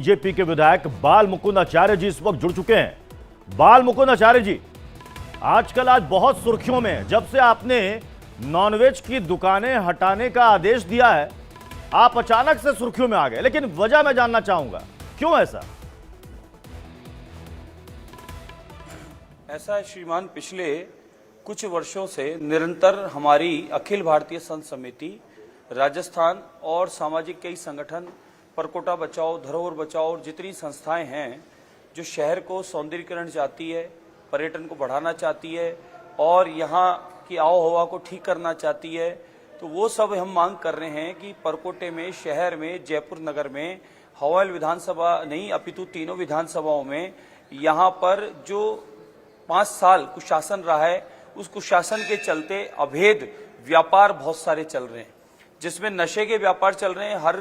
BJP के विधायक बाल मुकुंद आचार्य जी इस वक्त जुड़ चुके हैं। बाल मुकुंद आचार्य जी, आजकल आज बहुत सुर्खियों में, जब से आपने नॉनवेज की दुकानें हटाने का आदेश दिया है, आप अचानक से सुर्खियों में आ गए। लेकिन वजह मैं जानना चाहूंगा, क्यों ऐसा? ऐसा है श्रीमान, पिछले कुछ वर्षों से निरंतर हमारी अखिल भारतीय संत समिति, राजस्थान और सामाजिक कई संगठन, परकोटा बचाओ, धरोहर बचाओ और जितनी संस्थाएं हैं जो शहर को सौंदर्यीकरण चाहती है, पर्यटन को बढ़ाना चाहती है और यहाँ की आओ हवा को ठीक करना चाहती है, तो वो सब हम मांग कर रहे हैं कि परकोटे में, शहर में, जयपुर नगर में, हवाल विधानसभा नहीं अपितु तीनों विधानसभाओं में यहाँ पर जो 5 साल कुशासन रहा है, उस कुशासन के चलते अवैध व्यापार बहुत सारे चल रहे हैं, जिसमें नशे के व्यापार चल रहे हैं। हर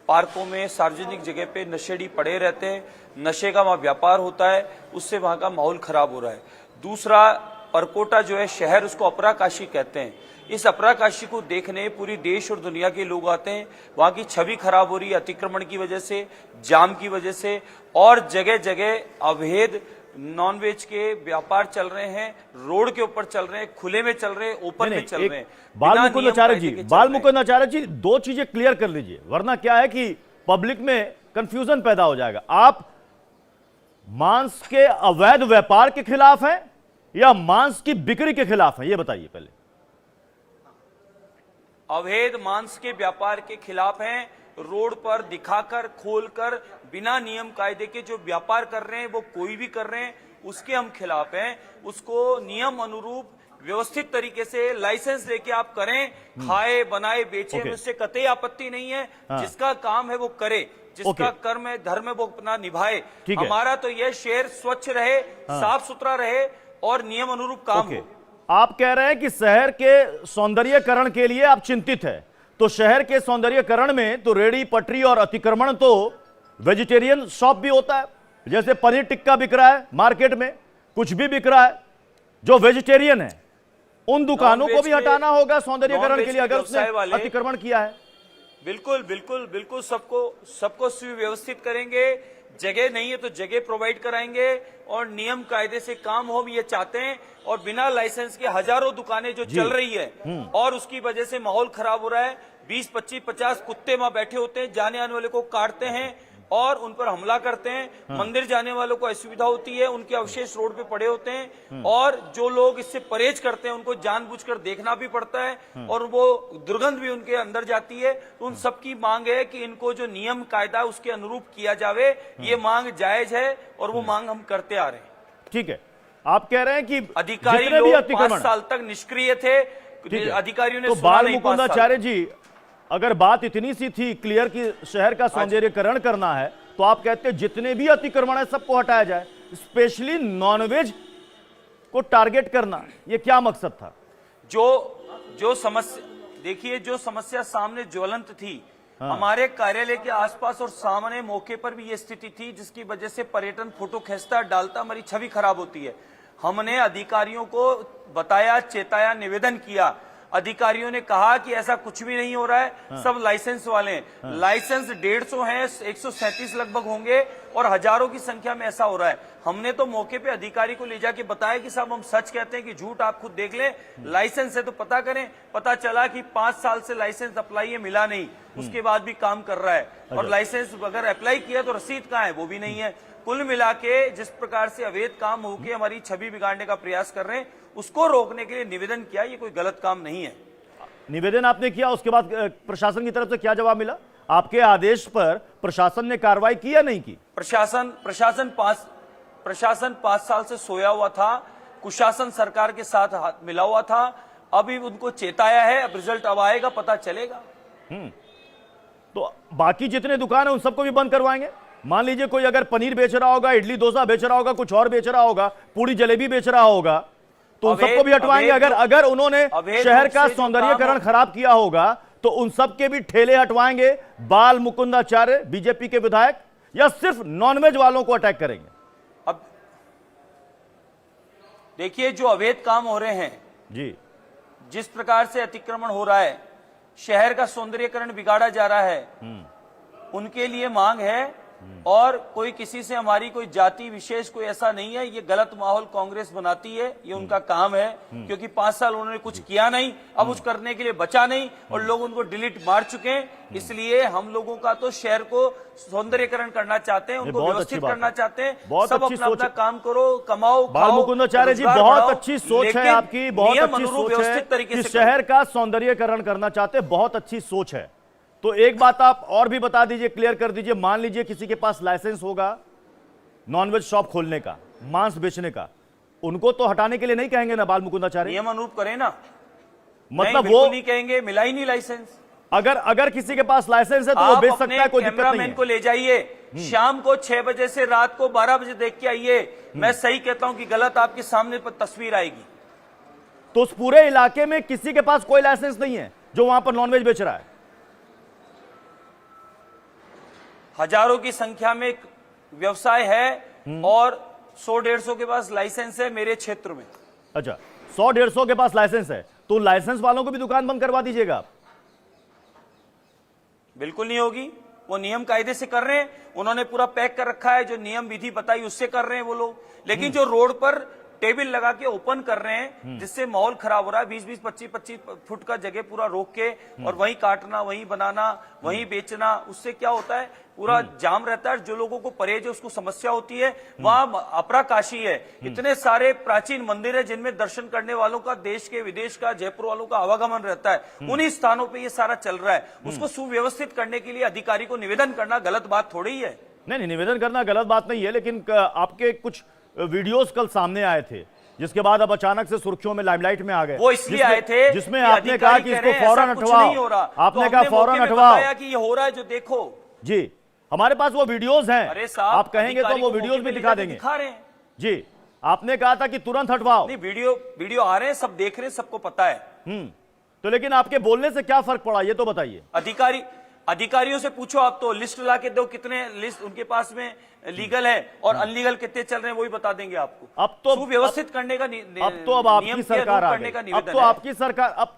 पार्कों में, सार्वजनिक जगह पे नशेड़ी पड़े रहते हैं, नशे का वहां व्यापार होता है, उससे वहां का माहौल खराब हो रहा है। दूसरा, परकोटा जो है शहर, उसको अपराकाशी कहते हैं। इस अपराकाशी को देखने पूरी देश और दुनिया के लोग आते हैं। वहां की छवि खराब हो रही है अतिक्रमण की वजह से, जाम की वजह से, और जगह जगह अवैध नॉनवेज के व्यापार चल रहे हैं, रोड के ऊपर चल रहे हैं, खुले में चल रहे हैं, ओपन में चल रहे हैं। बाल मुकुंद आचार्य जी, दो चीजें क्लियर कर लीजिए, वरना क्या है कि पब्लिक में कंफ्यूजन पैदा हो जाएगा। आप मांस के अवैध व्यापार के खिलाफ हैं या मांस की बिक्री के खिलाफ हैं, ये बताइए पहले। अवैध मांस के व्यापार के खिलाफ हैं। रोड पर दिखाकर, खोलकर, बिना नियम कायदे के जो व्यापार कर रहे हैं, वो कोई भी कर रहे हैं, उसके हम खिलाफ हैं। उसको नियम अनुरूप व्यवस्थित तरीके से लाइसेंस लेके आप करें, खाए, बनाए, बेचे, उससे कतई आपत्ति नहीं है। जिसका काम है वो करे, जिसका कर्म है, धर्म है, वो अपना निभाए। हमारा तो यह शहर स्वच्छ रहे, साफ सुथरा रहे और नियम अनुरूप काम हो। आप कह रहे हैं कि शहर के सौंदर्यीकरण के लिए आप चिंतित है, तो शहर के सौंदर्यीकरण में तो रेडी पटरी और अतिक्रमण, तो वेजिटेरियन शॉप भी होता है, जैसे पनीर टिक्का बिक रहा है मार्केट में, कुछ भी बिक रहा है जो वेजिटेरियन है, उन दुकानों को भी हटाना होगा सौंदर्यीकरण के लिए, अगर उसने अतिक्रमण किया है। बिल्कुल बिल्कुल बिल्कुल, सबको सुव्यवस्थित करेंगे। जगह नहीं है तो जगह प्रोवाइड कराएंगे और नियम कायदे से काम हो, ये चाहते हैं। और बिना लाइसेंस के हजारों दुकानें जो चल रही है और उसकी वजह से माहौल खराब हो रहा है। 20, 25, 50 कुत्ते वहां बैठे होते हैं, जाने आने वाले को काटते हैं और उन पर हमला करते हैं। मंदिर जाने वालों को असुविधा होती है, उनके अवशेष रोड पे पड़े होते हैं और जो लोग इससे परहेज करते हैं उनको जानबूझकर देखना भी पड़ता है और वो दुर्गंध भी उनके अंदर जाती है। तो उन सबकी मांग है कि इनको जो नियम कायदा उसके अनुरूप किया जावे, ये मांग जायज है और वो मांग हम करते आ रहे हैं। ठीक है, आप कह रहे हैं कि अधिकारी लोग 5 साल तक निष्क्रिय थे, अधिकारियों ने तो बाल मुकुंद आचार्य जी, अगर बात इतनी सी थी क्लियर कि शहर का सौंदर्यीकरण करना है, तो आप कहते हैं जितने भी अतिक्रमण है सबको हटाया जाए, स्पेशली नॉनवेज को टारगेट करना, ये क्या मकसद था? जो समस्या देखिए, जो समस्या सामने ज्वलंत थी, हमारे कार्यालय के आसपास और सामने मौके पर भी ये स्थिति थी, जिसकी वजह से पर्यटन फोटो खींचता डालता, हमारी छवि खराब होती है। हमने अधिकारियों को बताया, चेताया, निवेदन किया। अधिकारियों ने कहा कि ऐसा कुछ भी नहीं हो रहा है, सब लाइसेंस वाले हैं। लाइसेंस 150 हैं, 137 लगभग होंगे और हजारों की संख्या में ऐसा हो रहा है। हमने तो मौके पे अधिकारी को ले जाके बताया कि साहब हम सच कहते हैं कि झूठ, आप खुद देख लें, लाइसेंस है तो पता करें। पता चला कि 5 साल से लाइसेंस अप्लाई है, मिला नहीं, उसके बाद भी काम कर रहा है। और लाइसेंस अगर अप्लाई किया तो रसीद कहाँ है, वो भी नहीं है। कुल मिला के जिस प्रकार से अवैध काम होकर हमारी छवि बिगाड़ने का प्रयास कर रहे हैं, उसको रोकने के लिए निवेदन किया। ये कोई गलत काम नहीं है। निवेदन आपने किया, उसके बाद प्रशासन की तरफ से क्या जवाब मिला? आपके आदेश पर प्रशासन ने कार्रवाई की या नहीं की? प्रशासन 5 साल से सोया हुआ था, कुशासन सरकार के साथ हाथ मिला हुआ था। अभी उनको चेताया है, अब रिजल्ट अब आएगा, पता चलेगा। तो बाकी जितने दुकान है उन सबको भी बंद करवाएंगे? मान लीजिए कोई अगर पनीर बेच रहा होगा, इडली डोसा बेच रहा होगा, कुछ और बेच रहा होगा, पूरी जलेबी बेच रहा होगा, तो उन सबको भी हटवाएंगे? अगर उन्होंने शहर का सौंदर्यीकरण खराब किया होगा तो उन सबके भी ठेले हटवाएंगे बाल मुकुंद आचार्य, बीजेपी के विधायक, या सिर्फ नॉनवेज वालों को अटैक करेंगे? अब देखिए, जो अवैध काम हो रहे हैं जी, जिस प्रकार से अतिक्रमण हो रहा है, शहर का सौंदर्यीकरण बिगाड़ा जा रहा है, उनके लिए मांग है और कोई किसी से हमारी कोई जाति विशेष कोई ऐसा नहीं है। ये गलत माहौल कांग्रेस बनाती है, ये उनका काम है, क्योंकि 5 साल उन्होंने कुछ किया नहीं, अब कुछ करने के लिए बचा नहीं और लोग उनको डिलीट मार चुके हैं। इसलिए हम लोगों का तो शहर को सौंदर्यीकरण करना चाहते हैं, उनको व्यवस्थित करना चाहते हैं। सब अपना अपना काम करो, कमाओ, बाल मुकुंदाचार्य जी, बहुत अच्छी सोच है आपकी, बहुत अच्छी सोच है कि शहर का सौंदर्यीकरण करना चाहते हैं, बहुत अच्छी सोच है। तो एक बात आप और भी बता दीजिए, क्लियर कर दीजिए। मान लीजिए किसी के पास लाइसेंस होगा नॉनवेज शॉप खोलने का, मांस बेचने का, उनको तो हटाने के लिए नहीं कहेंगे ना बाल मुकुंदाचार्य? नियम अनुरूप करें ना, मतलब वो नहीं कहेंगे, मिला ही नहीं लाइसेंस। अगर किसी के पास लाइसेंस है तो वो बेच सकता है, कोई दिक्कत नहीं है। को ले जाइए, शाम को 6 बजे से रात को 12 बजे देख के आइए। मैं सही कहता हूं कि गलत आपके सामने पर तस्वीर आएगी। तो उस पूरे इलाके में किसी के पास कोई लाइसेंस नहीं है जो वहां पर नॉनवेज बेच रहा है? हजारों की संख्या में एक व्यवसाय है और 100-150 के पास लाइसेंस है मेरे क्षेत्र में। अच्छा, 100-150 के पास लाइसेंस है, तो लाइसेंस वालों को भी दुकान बंद करवा दीजिएगा आप? बिल्कुल नहीं होगी, वो नियम कायदे से कर रहे हैं, उन्होंने पूरा पैक कर रखा है, जो नियम विधि बताई उससे कर रहे हैं वो लोग। लेकिन जो रोड पर टेबल लगा के ओपन कर रहे हैं, जिससे माहौल खराब हो रहा है, 20-20, 25-25 फुट का जगह पूरा रोक के और वहीं काटना, वहीं बनाना, वहीं बेचना, उससे क्या होता है, पूरा जाम रहता है। जो लोगों को परहेज है उसको समस्या होती है। वहां अपरा काशी है, इतने सारे प्राचीन मंदिर है जिनमें दर्शन करने वालों का देश के विदेश का, जयपुर वालों का आवागमन रहता है। उन्हीं स्थानों पे ये सारा चल रहा है। उसको सुव्यवस्थित करने के लिए अधिकारी को निवेदन करना गलत बात थोड़ी है। नहीं, निवेदन करना गलत बात नहीं है, लेकिन आपके कुछ वीडियोस कल सामने आए थे जिसके बाद अब अचानक से सुर्खियों में, लाइमलाइट में आ गए। वो इसलिए आए थे जिसमें आपने कहा कि इसको फौरन हटवाओ, आपने कहा फौरन हटवाओ कि ये हो रहा है जो देखो जी। हमारे पास वो वीडियोस हैं, अरे साहब, आप कहेंगे तो वो वीडियोस भी दिखा देंगे। दिखा रहे हैं जी, आपने कहा था कि तुरंत हटवाओ। नहीं, वीडियो आ रहे हैं, सब देख रहे हैं, सबको पता है। तो लेकिन आपके बोलने से क्या फर्क पड़ा, ये तो बताइए। अधिकारियों से पूछो, आप तो लिस्ट ला के दो, कितने लिस्ट उनके पास में लीगल है और अनलीगल कितने चल रहे हैं, वो भी बता देंगे आपको। अब तो सुव्यवस्थित करने का अब तो आपकी सरकार आ गई, अब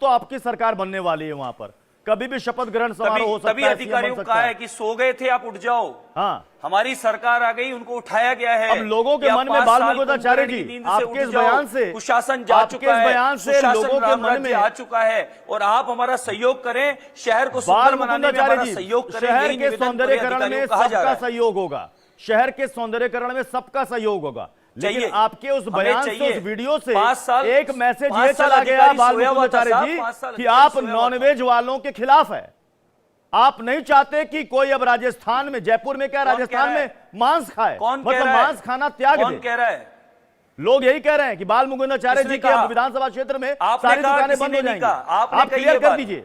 तो आपकी सरकार बनने वाली है वहां पर। कभी भी शपथ ग्रहण समारोह हो सकता है। तभी अधिकारियों को कहा है कि सो गए थे आप, उठ जाओ। हाँ, हमारी सरकार आ गई, उनको उठाया गया है। अब लोगों के मन में बाल मुकुंदाचार्य जी, आपके इस बयान से कुशासन जा चुका है, बयान से लोगों के मन में आ चुका है और आप हमारा सहयोग करें, शहर को सुंदर बनाने में हमारा सहयोग करें। शहर के सौंदर्यीकरण में सबका सहयोग होगा, शहर के सौंदर्यीकरण में सबका सहयोग होगा। लेकिन आपके उस बयान से, उस वीडियो से एक मैसेज ये चला गया बाल मुकुंदाचार्य जी कि आप नॉनवेज वालों के खिलाफ है। आप नहीं चाहते कि कोई अब राजस्थान में, जयपुर में क्या, राजस्थान में मांस खाए, मतलब मांस खाना त्याग दे। कौन कह रहा है? लोग यही कह रहे हैं कि बाल मुकुंदाचार्य जी के विधानसाभा क्षेत्र में सारी दुकानें बंद हो जाएंगी। आप क्लियर कर दीजिए,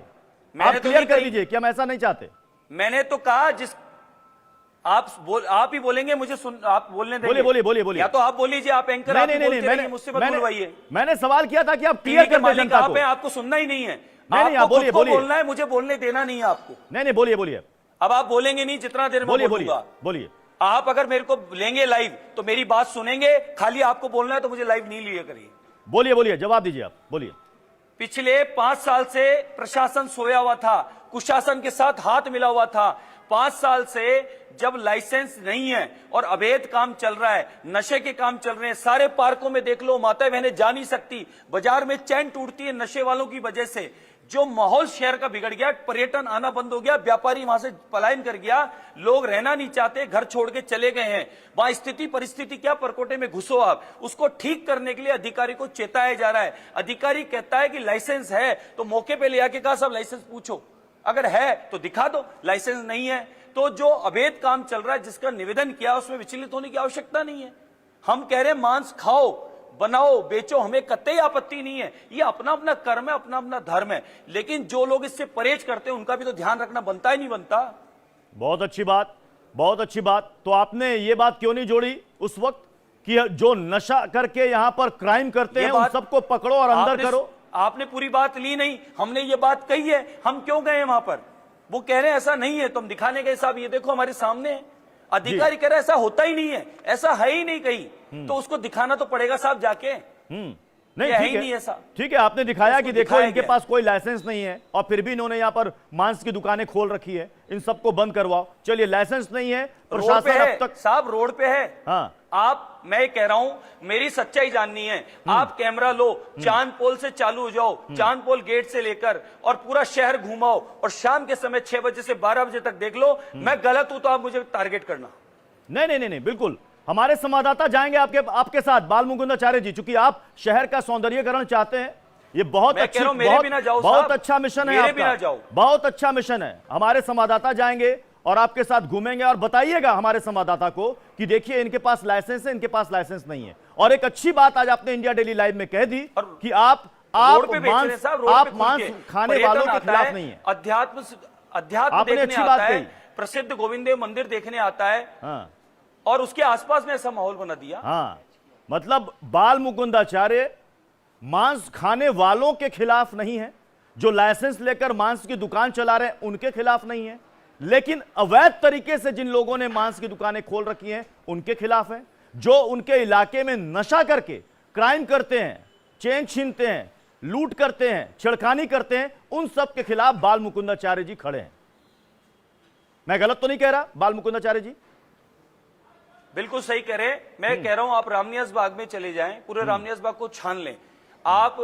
आप क्लियर कर दीजिए कि हम ऐसा नहीं चाहते। मैंने तो कहा, आप ही बोलेंगे, मुझे आप बोलने देंगे। बोलिए। या तो आप बोल लीजिए, आप एंकर, नहीं, मुझसे मत बुलवाइए। मैंने सवाल किया था कि आप क्लियर कर दें जनता को। आपको सुनना ही नहीं है, नहीं, आप बोलिए, बोलना है, मुझे बोलने देना नहीं है आपको। नहीं, बोलिए। अब आप बोलेंगे नहीं, जितना देर में बोलिए। आप अगर मेरे को लेंगे लाइव तो मेरी बात सुनेंगे, खाली आपको बोलना है तो मुझे लाइव नहीं लिया करिए। बोलिए, जवाब दीजिए आप, बोलिए। पिछले 5 साल से प्रशासन सोया हुआ था, कुशासन के साथ हाथ मिला हुआ था। 5 साल से जब लाइसेंस नहीं है और अवैध काम चल रहा है, नशे के काम चल रहे हैं, सारे पार्कों में देख लो, माता बहनें जा नहीं सकती, बाजार में चैन टूटती है नशे वालों की वजह से। जो माहौल शहर का बिगड़ गया, पर्यटन आना बंद हो गया, व्यापारी वहां से पलायन कर गया, लोग रहना नहीं चाहते, घर छोड़ के चले गए हैं। वहां स्थिति परिस्थिति क्या, परकोटे में घुसो आप। उसको ठीक करने के लिए अधिकारी को चेताया जा रहा है। अधिकारी कहता है कि लाइसेंस है तो मौके पे ले आके कहा साहब लाइसेंस पूछो, अगर है तो दिखा दो, लाइसेंस नहीं है तो जो अवैध काम चल रहा है जिसका निवेदन किया उसमें विचलित होने की आवश्यकता नहीं है। हम कह रहे हैं मांस खाओ, बनाओ, बेचो, हमें कतई आपत्ति नहीं है, ये अपना अपना कर्म है, अपना अपना धर्म है। लेकिन जो लोग इससे परहेज करते हैं उनका भी तो ध्यान रखना बनता ही नहीं बनता। बहुत अच्छी बात। तो आपने ये बात क्यों नहीं जोड़ी उस वक्त कि जो नशा करके यहां पर क्राइम करते हैं उन सबको पकड़ो और अंदर करो? आपने पूरी बात ली नहीं, हमने ये बात कही है, हम क्यों गए वहां पर? वो कह रहे हैं ऐसा नहीं है, तुम दिखाने गए साहब, ये देखो हमारे सामने है। अधिकारी कह रहे ऐसा होता ही नहीं है, ऐसा है ही नहीं कहीं, तो उसको दिखाना तो पड़ेगा साहब जाके। नहीं, ये है ठीक ही है, नहीं ऐसा। ठीक है, आपने दिखाया इसको कि देखो दिखाया इनके गया। पास कोई लाइसेंस नहीं है और फिर भी इन्होंने यहाँ पर मांस की दुकानें खोल रखी है, इन सबको बंद करवाओ। चलिए, लाइसेंस नहीं है, रोड पे प्रशासन है अब तक, साहब, रोड पे है। हाँ, आप, मैं ये कह रहा हूं, मेरी सच्चाई जाननी है, आप कैमरा लो, चांद पोल से चालू हो जाओ, चांद पोल गेट से लेकर और पूरा शहर घुमाओ और शाम के समय 6 बजे से 12 बजे तक देख लो। मैं गलत हूं तो आप मुझे टारगेट करना। नहीं नहीं नहीं नहीं, बिल्कुल हमारे संवाददाता जाएंगे आपके साथ। बाल मुकुंदाचार्य जी, चूंकि आप शहर का सौंदर्यीकरण चाहते हैं, ये बहुत मैं अच्छी, कह रहा हूं, मेरे बिना जाओ बहुत साहब, अच्छा मिशन है मेरे बिना आपका, जाओ। बहुत अच्छा मिशन है। हमारे संवाददाता जाएंगे और आपके साथ घूमेंगे और बताइएगा हमारे संवाददाता को कि देखिए इनके पास लाइसेंस है, इनके पास लाइसेंस नहीं है। और एक अच्छी बात आज आपने इंडिया डेली लाइव में कह दी कि आप रोड पे बेच रहे हैं साहब, रोड पे खुल मांस के। खाने वालों पर्यटन के आता खिलाफ है, नहीं है। अध्यात्म आपने देखने अच्छी आता बात है, कही। प्रसिद्ध गोविंद देव मंदिर देखने आता है, हाँ और उसके आसपास में ऐसा माहौल बना दिया। हाँ, मतलब बाल मुकुंदाचार्य मांस खाने वालों के खिलाफ नहीं है, जो लाइसेंस लेकर मांस की दुकान चला रहे हैं उनके खिलाफ नहीं है, लेकिन अवैध तरीके से जिन लोगों ने मांस की दुकानें खोल रखी हैं उनके खिलाफ है। जो उनके इलाके में नशा करके क्राइम करते हैं, चेन छीनते हैं, लूट करते हैं, छेड़खानी करते हैं, उन सब के खिलाफ बाल मुकुंदाचार्य जी खड़े हैं। मैं गलत तो नहीं कह रहा बाल मुकुंदाचार्य जी? बिल्कुल सही कह रहे हैं। मैं कह रहा हूं आप रामनिवास बाग में चले जाएं, पूरे रामनिवास बाग को छान लें। आप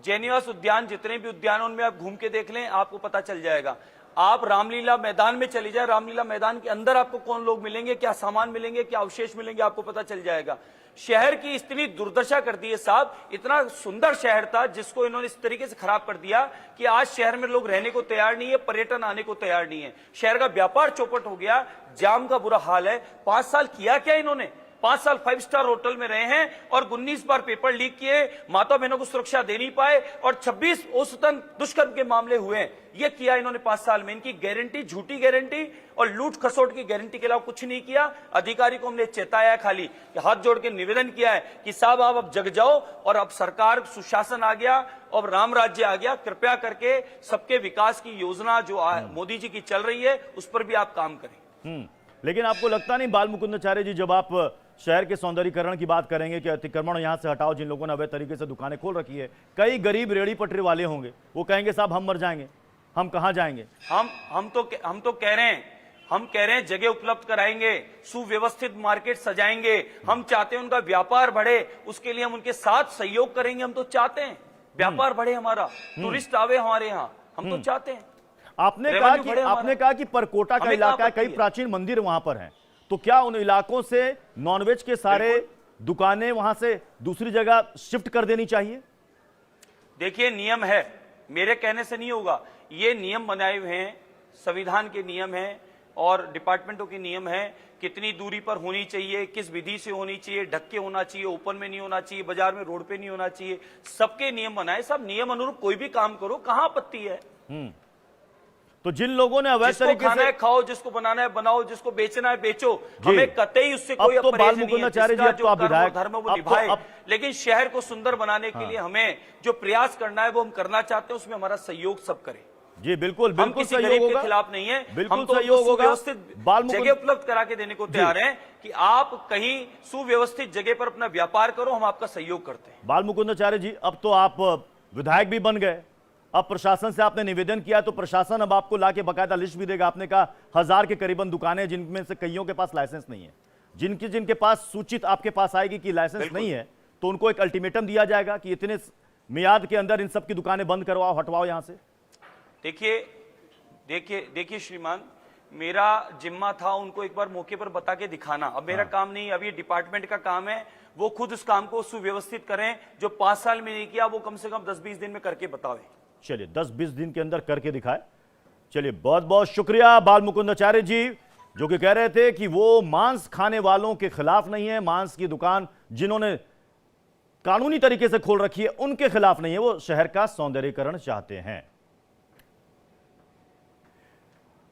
जयनिवास उद्यान, जितने भी उद्यान उनमें आप घूम के देख लें, आपको पता चल जाएगा। आप रामलीला मैदान में चले जाएं, रामलीला मैदान के अंदर आपको कौन लोग मिलेंगे, क्या सामान मिलेंगे, क्या अवशेष मिलेंगे, आपको पता चल जाएगा। शहर की इतनी दुर्दशा कर दी है साहब। इतना सुंदर शहर था जिसको इन्होंने इस तरीके से खराब कर दिया कि आज शहर में लोग रहने को तैयार नहीं है, पर्यटन आने को तैयार नहीं है। शहर का व्यापार चौपट हो गया, जाम का बुरा हाल है। 5 साल किया क्या इन्होंने? 5 साल 5 स्टार होटल में रहे हैं और 19 बार पेपर लीक किए, माता बहनों को सुरक्षा दे नहीं पाए और 26 औसतन दुष्कर्म के मामले हुए हैं। ये किया इन्होंने 5 साल में। इनकी गारंटी झूठी गारंटी और लूट खसोट की गारंटी के अलावा कुछ नहीं किया। अधिकारी को हमने चेताया है, खाली हाथ जोड़ के निवेदन किया है कि साहब आप अब जग जाओ और अब सरकार सुशासन आ गया और राम राज्य आ गया। कृपया करके सबके विकास की योजना जो मोदी जी की चल रही है उस पर भी आप काम करें। लेकिन आपको लगता नहीं बाल मुकुंदाचार्य जी, जब आप शहर के सौंदर्यीकरण की बात करेंगे कि अतिक्रमण यहां से हटाओ, जिन लोगों ने अवैध तरीके से दुकानें खोल रखी है, कई गरीब रेड़ी पटरी वाले होंगे, वो कहेंगे साहब हम मर जाएंगे, हम कहां जाएंगे? हम तो कह रहे हैं, हम कह रहे हैं जगह उपलब्ध कराएंगे, सुव्यवस्थित मार्केट सजाएंगे। हम चाहते हैं उनका व्यापार बढ़े, उसके लिए हम उनके साथ सहयोग करेंगे। हम तो चाहते हैं व्यापार बढ़े, हमारा टूरिस्ट आवे हमारे यहाँ, हम तो चाहते हैं। आपने कहा कि परकोटा का इलाका, कई प्राचीन मंदिर वहां पर हैं, तो क्या उन इलाकों से नॉनवेज के सारे दुकानें वहां से दूसरी जगह शिफ्ट कर देनी चाहिए? देखिए, नियम है, मेरे कहने से नहीं होगा। ये नियम बनाए हुए हैं, संविधान के नियम हैं और डिपार्टमेंटों के नियम हैं। कितनी दूरी पर होनी चाहिए, किस विधि से होनी चाहिए, ढक के होना चाहिए, ओपन में नहीं होना चाहिए, बाजार में रोड पे नहीं होना चाहिए, सबके नियम बनाए। सब नियम अनुरूप कोई भी काम करो, कहां आपत्ति है? तो जिन लोगों ने अवैध तरीके से खाओ, जिसको बनाना है बनाओ, जिसको बेचना है बेचो, हमें कतई उससे कोई तो बाल मुकुंदाचार्य जी, अब तो आप विधायक, धर्म वो निभाए। लेकिन शहर को सुंदर बनाने के लिए हमें जो प्रयास करना है वो हम करना चाहते हैं, उसमें हमारा सहयोग सब करें। जी बिल्कुल, हम किसी गरीब के खिलाफ नहीं है, बिल्कुल सहयोग होगा। व्यवस्थित जगह उपलब्ध करा के देने को तैयार हैं कि आप कहीं सुव्यवस्थित जगह पर अपना व्यापार करो, हम आपका सहयोग करते हैं। बाल मुकुंदाचार्य जी, अब तो आप विधायक भी बन गए, अब प्रशासन से आपने निवेदन किया तो प्रशासन अब आपको लाके बकायदा लिस्ट भी देगा। आपने कहा 1000 के करीबन दुकानें, जिनमें से कईयों के पास लाइसेंस नहीं है, जिनके पास सूचित आपके पास आएगी कि लाइसेंस नहीं है, तो उनको एक अल्टीमेटम दिया जाएगा कि इतने मियाद के अंदर इन सब की दुकानें बंद करवाओ, हटवाओ यहां से। देखिए श्रीमान, मेरा जिम्मा था उनको एक बार मौके पर बता के दिखाना। अब मेरा काम नहीं, अब ये डिपार्टमेंट का काम है, वो खुद उस काम को सुव्यवस्थित करें। जो 5 साल में नहीं किया वो कम से कम 10-20 दिन में करके बतावे। चलिए 10-20 दिन के अंदर करके दिखाए। चलिए बहुत बहुत शुक्रिया बाल मुकुंदाचार्य जी, जो कि कह रहे थे कि वो मांस खाने वालों के खिलाफ नहीं है, मांस की दुकान जिन्होंने कानूनी तरीके से खोल रखी है उनके खिलाफ नहीं है, वो शहर का सौंदर्यीकरण चाहते हैं।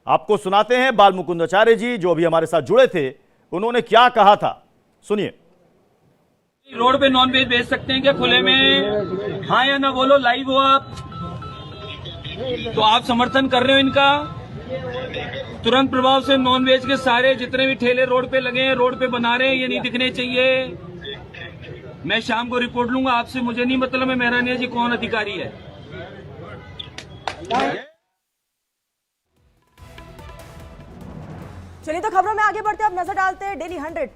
आपको सुनाते हैं बाल मुकुंदाचार्य जी, जो अभी हमारे साथ जुड़े थे, उन्होंने क्या कहा था, सुनिए। रोड पे नॉन वेज बेच सकते हैं क्या खुले में? हाँ या ना बोलो, लाइव हो आप, तो आप समर्थन कर रहे हो इनका? तुरंत प्रभाव से नॉन वेज के सारे जितने भी ठेले रोड पे लगे हैं, रोड पे बना रहे हैं, ये नहीं दिखने चाहिए। मैं शाम को रिपोर्ट लूंगा आपसे, मुझे नहीं मतलब है मेहरानिया जी कौन अधिकारी है। चलिए तो खबरों में आगे बढ़ते हैं, अब नजर डालते हैं डेली 100 पर।